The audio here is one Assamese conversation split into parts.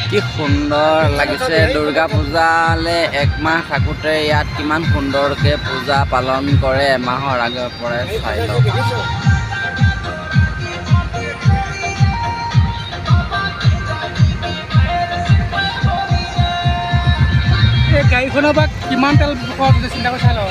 কি সুন্দৰ লাগিছে দুৰ্গা পূজালে একমাহ থাকোঁতে ইয়াত কিমান সুন্দৰকৈ পূজা পালন কৰে এমাহৰ আগৰ পৰাই চাই লওক। এই গাড়ীখনৰ পৰা কিমান তেল খৰচ হৈছে চিন্তা কৰি চাই লওক।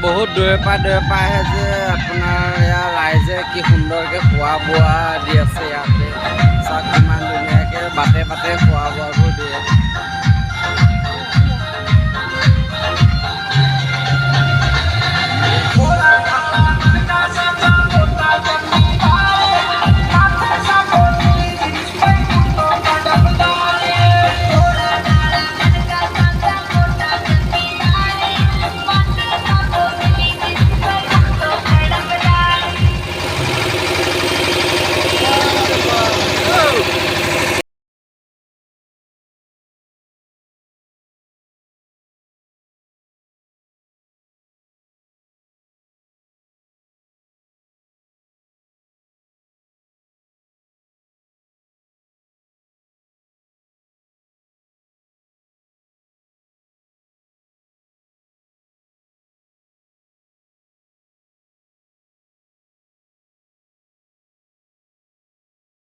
বহুত দূৰৰ পৰা আহে যে আপোনাৰ ইয়াৰ ৰাইজে কি সুন্দৰকৈ খোৱা বোৱা দি আছে ইয়াতে চাওক কিমান ধুনীয়াকৈ বাটে বাটে খোৱা বোৱাবোৰ